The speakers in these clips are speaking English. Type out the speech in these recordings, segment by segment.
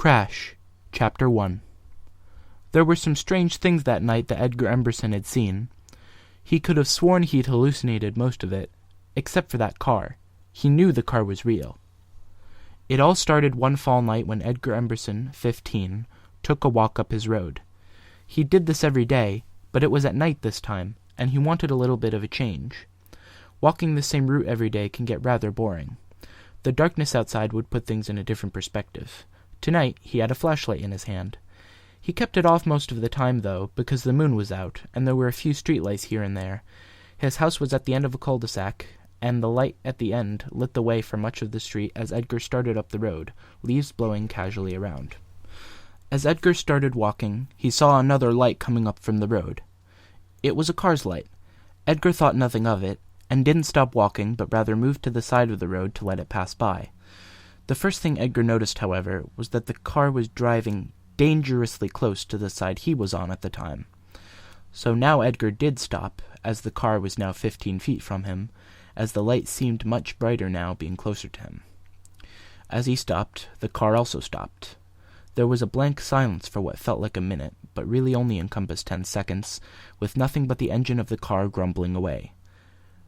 Crash, Chapter 1. There were some strange things that night that Edgar Emberson had seen. He could have sworn he'd hallucinated most of it, except for that car. He knew the car was real. It all started one fall night when Edgar Emberson, 15, took a walk up his road. He did this every day, but it was at night this time, and he wanted a little bit of a change. Walking the same route every day can get rather boring. The darkness outside would put things in a different perspective. Tonight, he had a flashlight in his hand. He kept it off most of the time, though, because the moon was out, and there were a few streetlights here and there. His house was at the end of a cul-de-sac, and the light at the end lit the way for much of the street as Edgar started up the road, leaves blowing casually around. As Edgar started walking, he saw another light coming up from the road. It was a car's light. Edgar thought nothing of it, and didn't stop walking, but rather moved to the side of the road to let it pass by. The first thing Edgar noticed, however, was that the car was driving dangerously close to the side he was on at the time. So now Edgar did stop, as the car was now 15 feet from him, as the light seemed much brighter now being closer to him. As he stopped, the car also stopped. There was a blank silence for what felt like a minute, but really only encompassed 10 seconds, with nothing but the engine of the car grumbling away.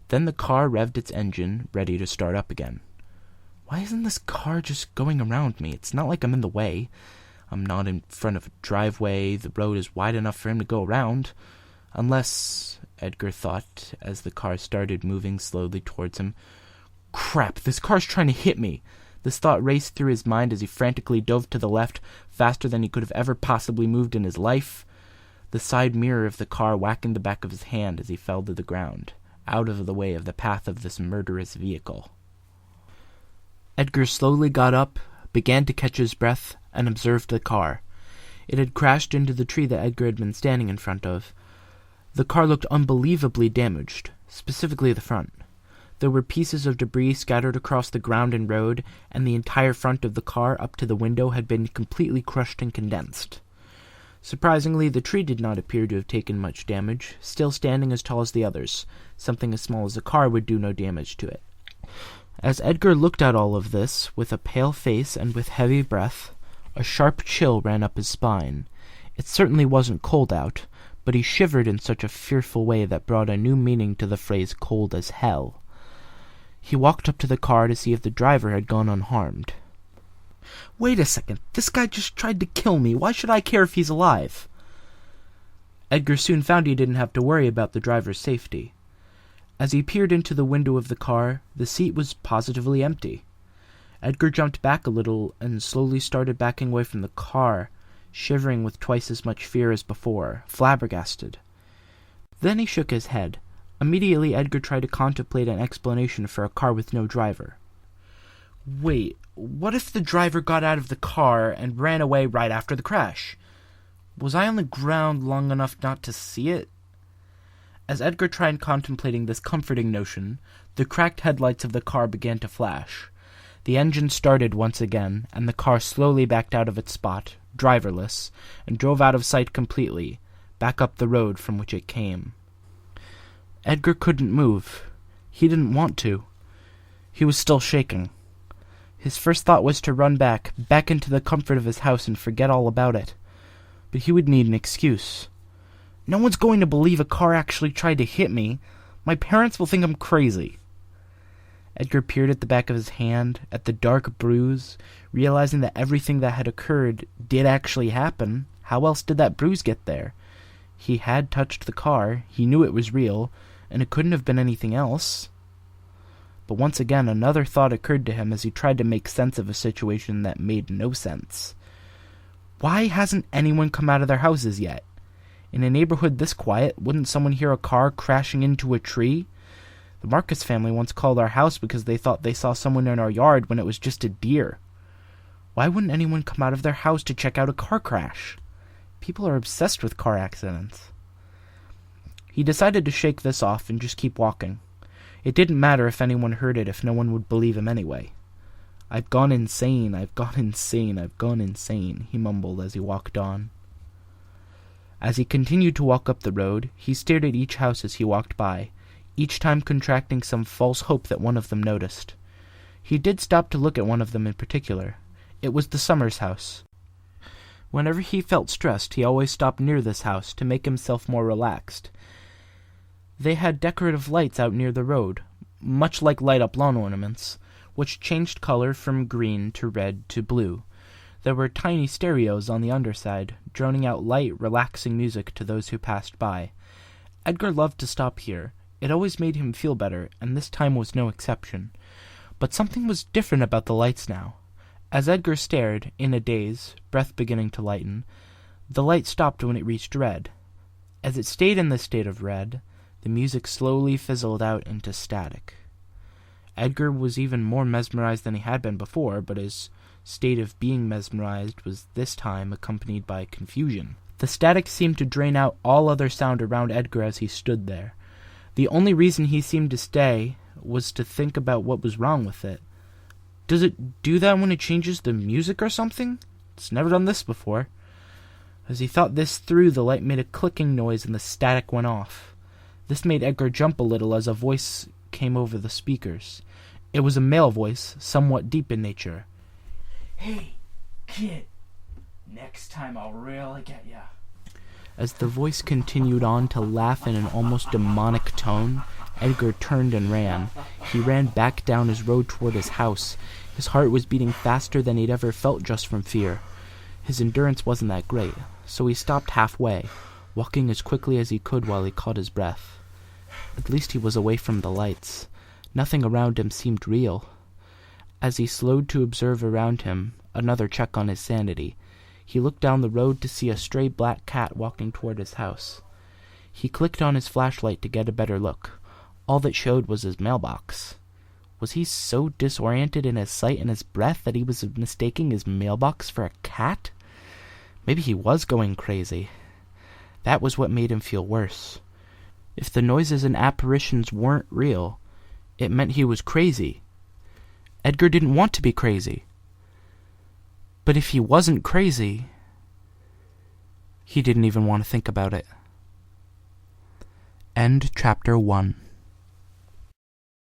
Then the car revved its engine, ready to start up again. Why isn't this car just going around me? It's not like I'm in the way. I'm not in front of a driveway. The road is wide enough for him to go around. Unless, Edgar thought, as the car started moving slowly towards him. Crap, this car's trying to hit me. This thought raced through his mind as he frantically dove to the left, faster than he could have ever possibly moved in his life. The side mirror of the car whacking the back of his hand as he fell to the ground, out of the way of the path of this murderous vehicle. Edgar slowly got up, began to catch his breath, and observed the car. It had crashed into the tree that Edgar had been standing in front of. The car looked unbelievably damaged, specifically the front. There were pieces of debris scattered across the ground and road, and the entire front of the car up to the window had been completely crushed and condensed. Surprisingly, the tree did not appear to have taken much damage, still standing as tall as the others. Something as small as a car would do no damage to it. As Edgar looked at all of this, with a pale face and with heavy breath, a sharp chill ran up his spine. It certainly wasn't cold out, but he shivered in such a fearful way that brought a new meaning to the phrase cold as hell. He walked up to the car to see if the driver had gone unharmed. Wait a second, this guy just tried to kill me. Why should I care if he's alive? Edgar soon found he didn't have to worry about the driver's safety. As he peered into the window of the car, the seat was positively empty. Edgar jumped back a little and slowly started backing away from the car, shivering with twice as much fear as before, flabbergasted. Then he shook his head. Immediately Edgar tried to contemplate an explanation for a car with no driver. Wait, what if the driver got out of the car and ran away right after the crash? Was I on the ground long enough not to see it? As Edgar tried contemplating this comforting notion, the cracked headlights of the car began to flash. The engine started once again, and the car slowly backed out of its spot, driverless, and drove out of sight completely, back up the road from which it came. Edgar couldn't move. He didn't want to. He was still shaking. His first thought was to run back into the comfort of his house and forget all about it. But he would need an excuse. No one's going to believe a car actually tried to hit me. My parents will think I'm crazy. Edgar peered at the back of his hand, at the dark bruise, realizing that everything that had occurred did actually happen. How else did that bruise get there? He had touched the car, he knew it was real, and it couldn't have been anything else. But once again, another thought occurred to him as he tried to make sense of a situation that made no sense. Why hasn't anyone come out of their houses yet? In a neighborhood this quiet, wouldn't someone hear a car crashing into a tree? The Marcus family once called our house because they thought they saw someone in our yard when it was just a deer. Why wouldn't anyone come out of their house to check out a car crash? People are obsessed with car accidents. He decided to shake this off and just keep walking. It didn't matter if anyone heard it if no one would believe him anyway. I've gone insane, I've gone insane, I've gone insane, he mumbled as he walked on. As he continued to walk up the road, he stared at each house as he walked by, each time contracting some false hope that one of them noticed. He did stop to look at one of them in particular. It was the Summers house. Whenever he felt stressed, he always stopped near this house to make himself more relaxed. They had decorative lights out near the road, much like light-up lawn ornaments, which changed color from green to red to blue. There were tiny stereos on the underside, droning out light, relaxing music to those who passed by. Edgar loved to stop here. It always made him feel better, and this time was no exception. But something was different about the lights now. As Edgar stared, in a daze, breath beginning to lighten, the light stopped when it reached red. As it stayed in the state of red, the music slowly fizzled out into static. Edgar was even more mesmerized than he had been before, but his state of being mesmerized was this time accompanied by confusion. The static seemed to drain out all other sound around Edgar as he stood there. The only reason he seemed to stay was to think about what was wrong with it. Does it do that when it changes the music or something? It's never done this before. As he thought this through, the light made a clicking noise and the static went off. This made Edgar jump a little as a voice came over the speakers. It was a male voice, somewhat deep in nature. "Hey, kid, next time I'll really get ya." As the voice continued on to laugh in an almost demonic tone, Edgar turned and ran. He ran back down his road toward his house. His heart was beating faster than he'd ever felt just from fear. His endurance wasn't that great, so he stopped halfway, walking as quickly as he could while he caught his breath. At least he was away from the lights. Nothing around him seemed real. As he slowed to observe around him, another check on his sanity, he looked down the road to see a stray black cat walking toward his house. He clicked on his flashlight to get a better look. All that showed was his mailbox. Was he so disoriented in his sight and his breath that he was mistaking his mailbox for a cat? Maybe he was going crazy. That was what made him feel worse. If the noises and apparitions weren't real, it meant he was crazy. Edgar didn't want to be crazy. But if he wasn't crazy, he didn't even want to think about it. End chapter 1.